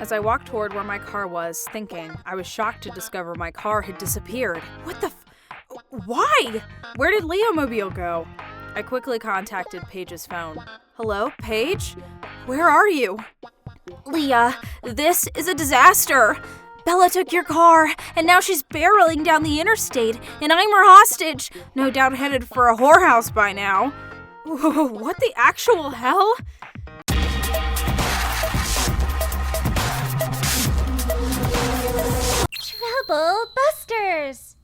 As I walked toward where my car was, thinking, I was shocked to discover my car had disappeared. What the Why? Where did Leomobile go? I quickly contacted Paige's phone. Hello, Paige? Where are you? Leah, this is a disaster. Bella took your car, and now she's barreling down the interstate, and I'm her hostage. No doubt headed for a whorehouse by now. What the actual hell? Trouble Busters!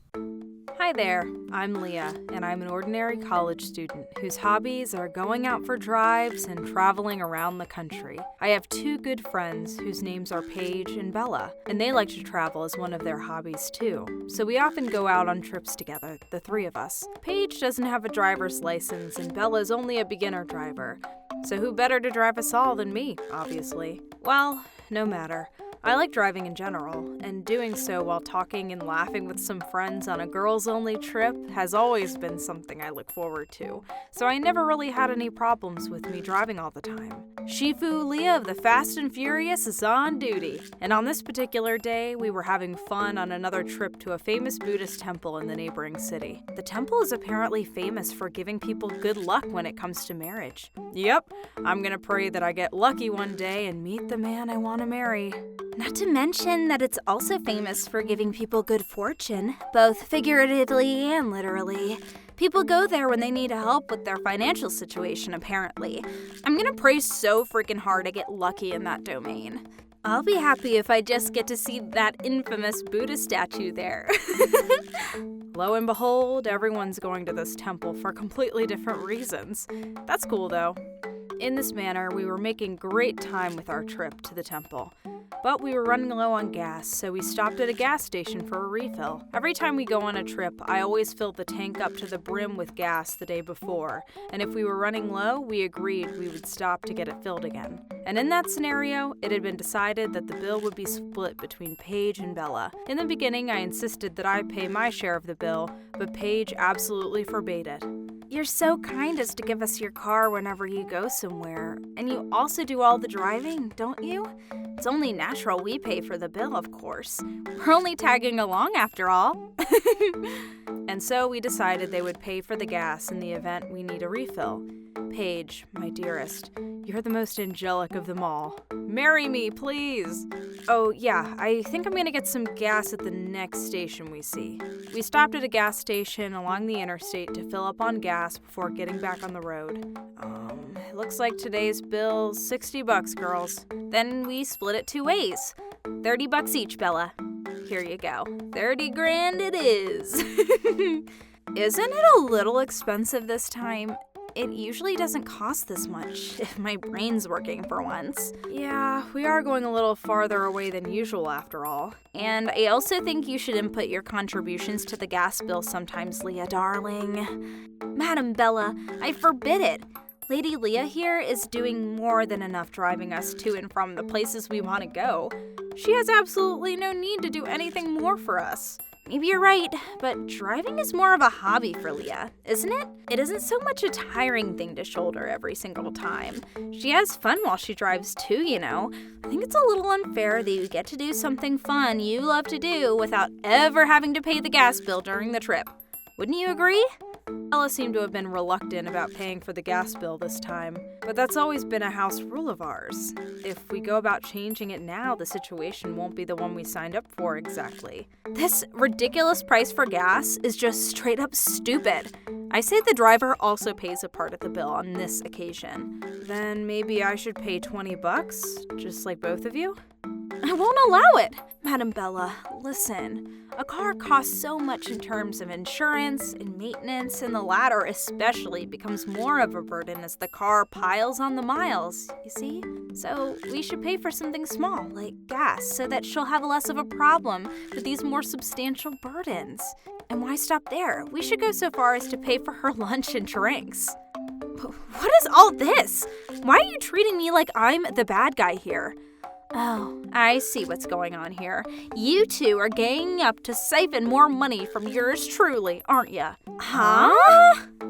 Hi there, I'm Leah, and I'm an ordinary college student whose hobbies are going out for drives and traveling around the country. I have two good friends whose names are Paige and Bella, and they like to travel as one of their hobbies too. So we often go out on trips together, the three of us. Paige doesn't have a driver's license, and Bella's only a beginner driver. So who better to drive us all than me, obviously? Well, no matter. I like driving in general, and doing so while talking and laughing with some friends on a girls-only trip has always been something I look forward to, so I never really had any problems with me driving all the time. Shifu Leah of the Fast and Furious is on duty, and on this particular day, we were having fun on another trip to a famous Buddhist temple in the neighboring city. The temple is apparently famous for giving people good luck when it comes to marriage. Yep, I'm gonna pray that I get lucky one day and meet the man I want to marry. Not to mention that it's also famous for giving people good fortune, both figuratively and literally. People go there when they need help with their financial situation, apparently. I'm gonna pray so freaking hard I get lucky in that domain. I'll be happy if I just get to see that infamous Buddha statue there. Lo and behold, everyone's going to this temple for completely different reasons. That's cool though. In this manner, we were making great time with our trip to the temple. But we were running low on gas, so we stopped at a gas station for a refill. Every time we go on a trip, I always fill the tank up to the brim with gas the day before, and if we were running low, we agreed we would stop to get it filled again. And in that scenario, it had been decided that the bill would be split between Paige and Bella. In the beginning, I insisted that I pay my share of the bill, but Paige absolutely forbade it. You're so kind as to give us your car whenever you go somewhere, and you also do all the driving, don't you? It's only natural we pay for the bill, of course. We're only tagging along after all. And so we decided they would pay for the gas in the event we need a refill. Paige, my dearest, you're the most angelic of them all. Marry me, please! Oh yeah, I think I'm gonna get some gas at the next station we see. We stopped at a gas station along the interstate to fill up on gas before getting back on the road. It looks like today's bill's $60, girls. Then we split it two ways. $30 each, Bella. Here you go. 30 grand it is. Isn't it a little expensive this time? It usually doesn't cost this much, if my brain's working for once. Yeah, we are going a little farther away than usual after all. And I also think you should input your contributions to the gas bill sometimes, Leah, darling. Madam Bella, I forbid it. Lady Leah here is doing more than enough driving us to and from the places we want to go. She has absolutely no need to do anything more for us. Maybe you're right, but driving is more of a hobby for Leah, isn't it? It isn't so much a tiring thing to shoulder every single time. She has fun while she drives too, you know. I think it's a little unfair that you get to do something fun you love to do without ever having to pay the gas bill during the trip. Wouldn't you agree? Ella seemed to have been reluctant about paying for the gas bill this time, but that's always been a house rule of ours. If we go about changing it now, the situation won't be the one we signed up for exactly. This ridiculous price for gas is just straight up stupid. I say the driver also pays a part of the bill on this occasion. Then maybe I should pay $20, just like both of you? I won't allow it. Madam Bella, listen. A car costs so much in terms of insurance and maintenance, and the latter especially becomes more of a burden as the car piles on the miles, you see? So we should pay for something small, like gas, so that she'll have less of a problem with these more substantial burdens. And why stop there? We should go so far as to pay for her lunch and drinks. What is all this? Why are you treating me like I'm the bad guy here? Oh, I see what's going on here. You two are ganging up to siphon more money from yours truly, aren't you? Huh?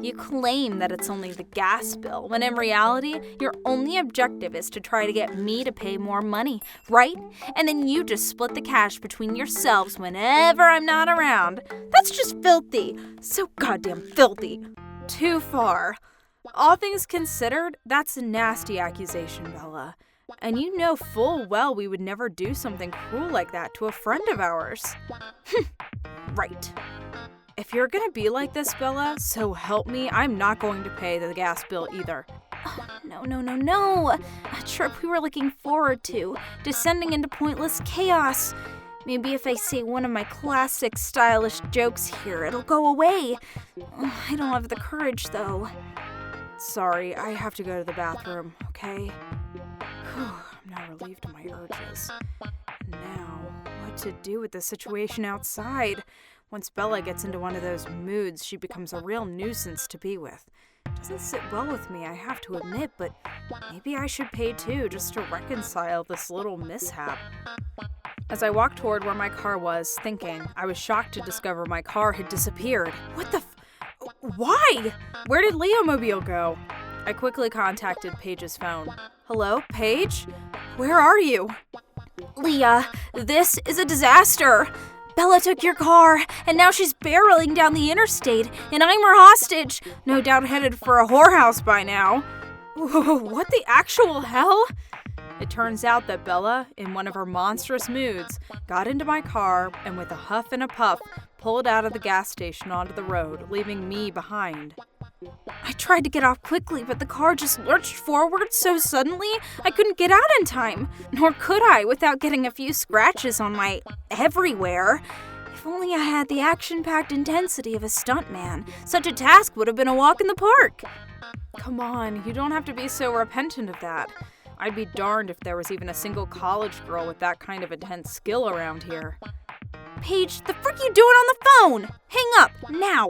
You claim that it's only the gas bill, when in reality, your only objective is to try to get me to pay more money, right? And then you just split the cash between yourselves whenever I'm not around. That's just filthy. So goddamn filthy. Too far. All things considered, that's a nasty accusation, Bella. And you know full well we would never do something cruel like that to a friend of ours. Right. If you're gonna be like this, Bella, so help me, I'm not going to pay the gas bill either. Oh, no. A trip we were looking forward to, descending into pointless chaos. Maybe if I say one of my classic stylish jokes here, it'll go away. I don't have the courage, though. Sorry, I have to go to the bathroom, okay? I'm now relieved of my urges. Now, what to do with the situation outside? Once Bella gets into one of those moods, she becomes a real nuisance to be with. Doesn't sit well with me, I have to admit, but maybe I should pay too, just to reconcile this little mishap. As I walked toward where my car was, thinking, I was shocked to discover my car had disappeared. What the Why? Where did Leomobile go? I quickly contacted Paige's phone. Hello, Paige? Where are you? Leah, this is a disaster. Bella took your car, and now she's barreling down the interstate, and I'm her hostage. No doubt headed for a whorehouse by now. What the actual hell? It turns out that Bella, in one of her monstrous moods, got into my car and with a huff and a puff, pulled out of the gas station onto the road, leaving me behind. I tried to get off quickly, but the car just lurched forward so suddenly I couldn't get out in time. Nor could I without getting a few scratches on my everywhere. If only I had the action-packed intensity of a stuntman, such a task would have been a walk in the park. Come on, you don't have to be so repentant of that. I'd be darned if there was even a single college girl with that kind of intense skill around here. Paige, the frick you doing on the phone? Hang up, now.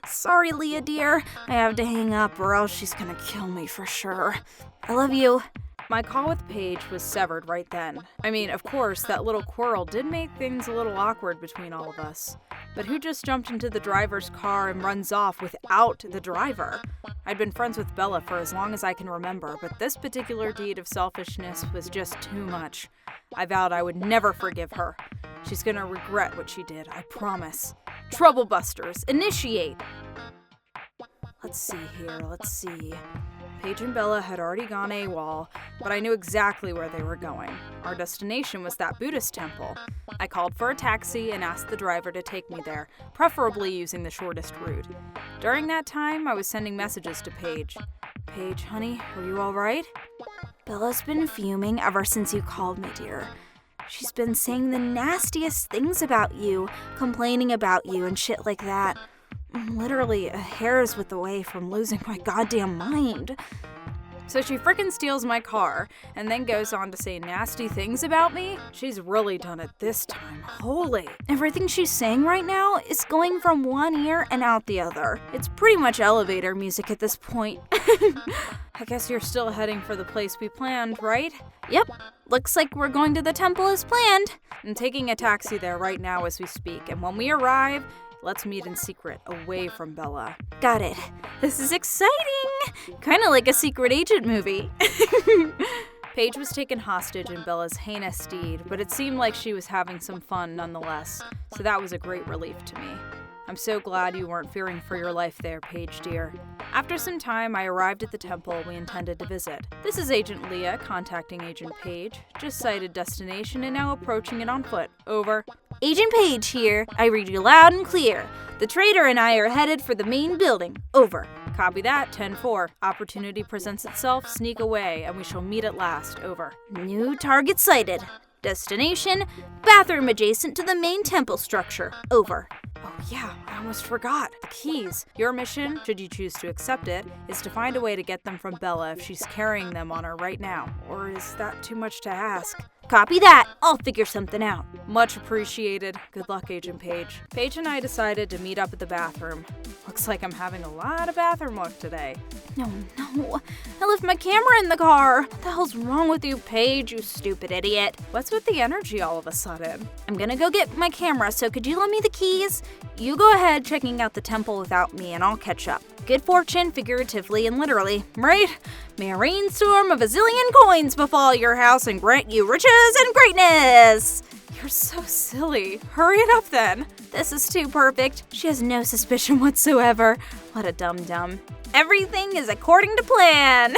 Sorry, Leah, dear. I have to hang up or else she's gonna kill me for sure. I love you. My call with Paige was severed right then. I mean, of course, that little quarrel did make things a little awkward between all of us. But who just jumped into the driver's car and runs off without the driver? I'd been friends with Bella for as long as I can remember, but this particular deed of selfishness was just too much. I vowed I would never forgive her. She's gonna regret what she did, I promise. Troublebusters, initiate! Let's see. Paige and Bella had already gone AWOL, but I knew exactly where they were going. Our destination was that Buddhist temple. I called for a taxi and asked the driver to take me there, preferably using the shortest route. During that time, I was sending messages to Paige. Paige, honey, are you all right? Bella's been fuming ever since you called me, dear. She's been saying the nastiest things about you, complaining about you and shit like that. I'm literally a hair's width away from losing my goddamn mind. So she frickin' steals my car and then goes on to say nasty things about me? She's really done it this time. Holy. Everything she's saying right now is going from one ear and out the other. It's pretty much elevator music at this point. I guess you're still heading for the place we planned, right? Yep. Looks like we're going to the temple as planned. I'm taking a taxi there right now as we speak, and when we arrive, let's meet in secret, away from Bella. Got it. This is exciting! Kinda like a secret agent movie. Paige was taken hostage in Bella's heinous deed, but it seemed like she was having some fun nonetheless, so that was a great relief to me. I'm so glad you weren't fearing for your life there, Paige dear. After some time, I arrived at the temple we intended to visit. This is Agent Leah contacting Agent Paige. Just sighted destination and now approaching it on foot. Over. Agent Paige here. I read you loud and clear. The traitor and I are headed for the main building. Over. Copy that, 10-4. Opportunity presents itself, sneak away, and we shall meet at last. Over. New target sighted. Destination, bathroom adjacent to the main temple structure. Over. Oh yeah, I almost forgot. The keys. Your mission, should you choose to accept it, is to find a way to get them from Bella if she's carrying them on her right now. Or is that too much to ask? Copy that. I'll figure something out. Much appreciated. Good luck, Agent Paige. Paige and I decided to meet up at the bathroom. Looks like I'm having a lot of bathroom luck today. No, I left my camera in the car. What the hell's wrong with you, Paige, you stupid idiot? What's with the energy all of a sudden? I'm gonna go get my camera, so could you lend me the keys? You go ahead checking out the temple without me, and I'll catch up. Good fortune, figuratively and literally, right? May a rainstorm of a zillion coins befall your house and grant you riches and greatness! You're so silly. Hurry it up then. This is too perfect. She has no suspicion whatsoever. What a dum-dum. Everything is according to plan.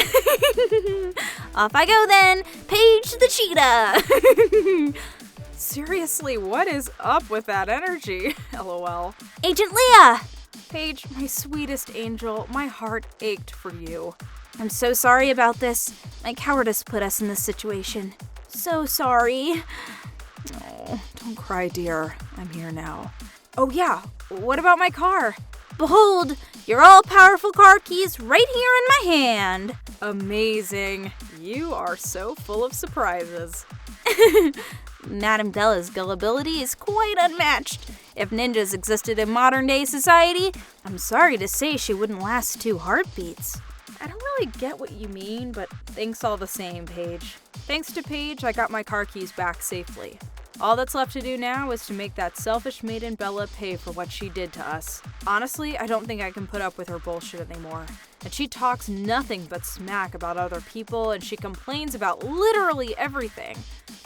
Off I go then. Paige the cheetah. Seriously, what is up with that energy? LOL. Agent Leah! Paige, my sweetest angel, my heart ached for you. I'm so sorry about this. My cowardice put us in this situation. So sorry. Oh, don't cry, dear. I'm here now. Oh yeah, what about my car? Behold, your all-powerful car keys right here in my hand. Amazing. You are so full of surprises. Madame Bella's gullibility is quite unmatched. If ninjas existed in modern-day society, I'm sorry to say she wouldn't last 2 heartbeats. I don't really get what you mean, but thanks all the same, Paige. Thanks to Paige, I got my car keys back safely. All that's left to do now is to make that selfish maiden Bella pay for what she did to us. Honestly, I don't think I can put up with her bullshit anymore. And she talks nothing but smack about other people, and she complains about literally everything.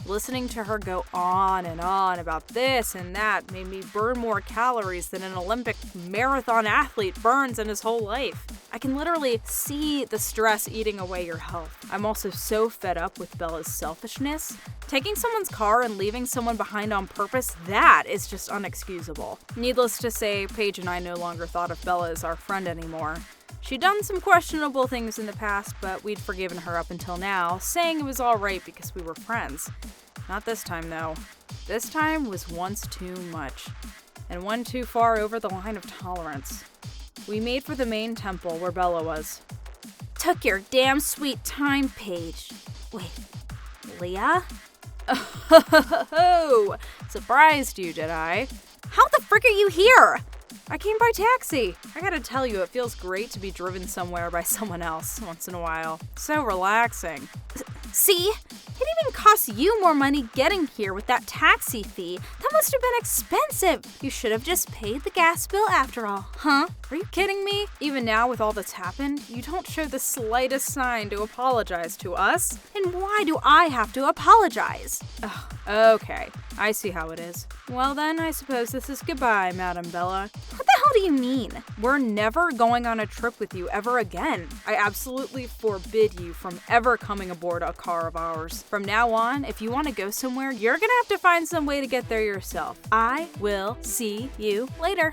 Listening to her go on and on about this and that made me burn more calories than an Olympic marathon athlete burns in his whole life. I can literally see the stress eating away your health. I'm also so fed up with Bella's selfishness. Taking someone's car and leaving someone behind on purpose, that is just unexcusable. Needless to say, Paige and I no longer thought of Bella as our friend anymore. She'd done some questionable things in the past, but we'd forgiven her up until now, saying it was alright because we were friends. Not this time, though. This time was once too much, and one too far over the line of tolerance. We made for the main temple where Bella was. Took your damn sweet time, Paige. Wait, Leah? Oh, surprised you, did I? How the frick are you here? I came by taxi. I gotta tell you, it feels great to be driven somewhere by someone else once in a while. So relaxing. See? It even costs you more money getting here with that taxi fee. That must have been expensive. You should have just paid the gas bill after all, huh? Are you kidding me? Even now with all that's happened, you don't show the slightest sign to apologize to us. And why do I have to apologize? Ugh, okay, I see how it is. Well then, I suppose this is goodbye, Madame Bella. What the hell do you mean? We're never going on a trip with you ever again. I absolutely forbid you from ever coming aboard a car of ours. From now on, if you want to go somewhere, you're gonna have to find some way to get there yourself. I will see you later.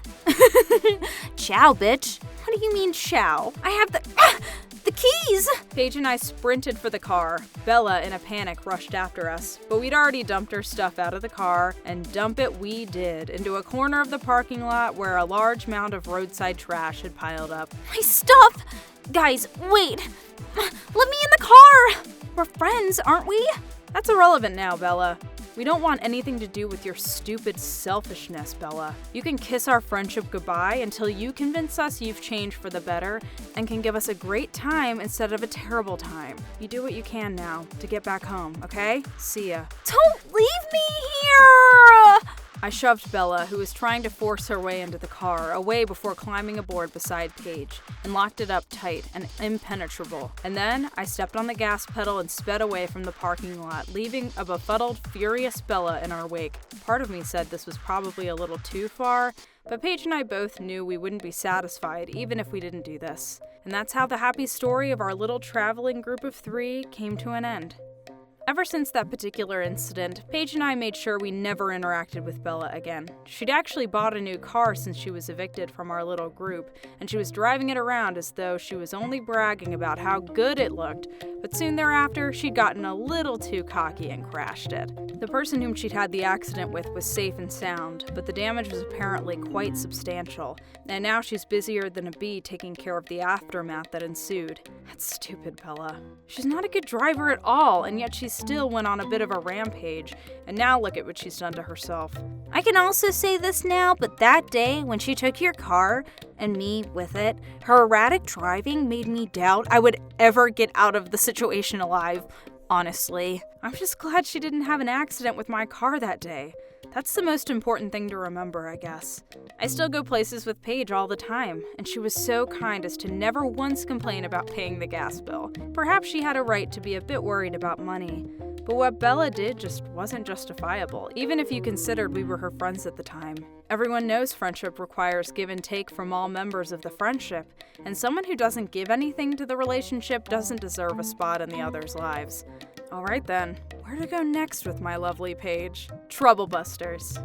Ciao, bitch. What do you mean, ciao? I have the keys! Paige and I sprinted for the car. Bella, in a panic, rushed after us, but we'd already dumped her stuff out of the car, and dump it we did into a corner of the parking lot where a large mound of roadside trash had piled up. My stuff! Guys, wait! Let me in the car! We're friends, aren't we? That's irrelevant now, Bella. We don't want anything to do with your stupid selfishness, Bella. You can kiss our friendship goodbye until you convince us you've changed for the better and can give us a great time instead of a terrible time. You do what you can now to get back home, okay? See ya. Don't leave me here! I shoved Bella, who was trying to force her way into the car, away before climbing aboard beside Paige, and locked it up tight and impenetrable. And then I stepped on the gas pedal and sped away from the parking lot, leaving a befuddled, furious Bella in our wake. Part of me said this was probably a little too far, but Paige and I both knew we wouldn't be satisfied even if we didn't do this. And that's how the happy story of our little traveling group of 3 came to an end. Ever since that particular incident, Paige and I made sure we never interacted with Bella again. She'd actually bought a new car since she was evicted from our little group, and she was driving it around as though she was only bragging about how good it looked, but soon thereafter, she'd gotten a little too cocky and crashed it. The person whom she'd had the accident with was safe and sound, but the damage was apparently quite substantial, and now she's busier than a bee taking care of the aftermath that ensued. That's stupid, Bella. She's not a good driver at all, and yet she still went on a bit of a rampage, and now look at what she's done to herself. I can also say this now, but that day when she took your car, and me with it, her erratic driving made me doubt I would ever get out of the situation alive. Honestly, I'm just glad she didn't have an accident with my car that day. That's the most important thing to remember, I guess. I still go places with Paige all the time, and she was so kind as to never once complain about paying the gas bill. Perhaps she had a right to be a bit worried about money, but what Bella did just wasn't justifiable, even if you considered we were her friends at the time. Everyone knows friendship requires give and take from all members of the friendship, and someone who doesn't give anything to the relationship doesn't deserve a spot in the other's lives. Alright then, where to go next with my lovely Paige? Trouble Busters.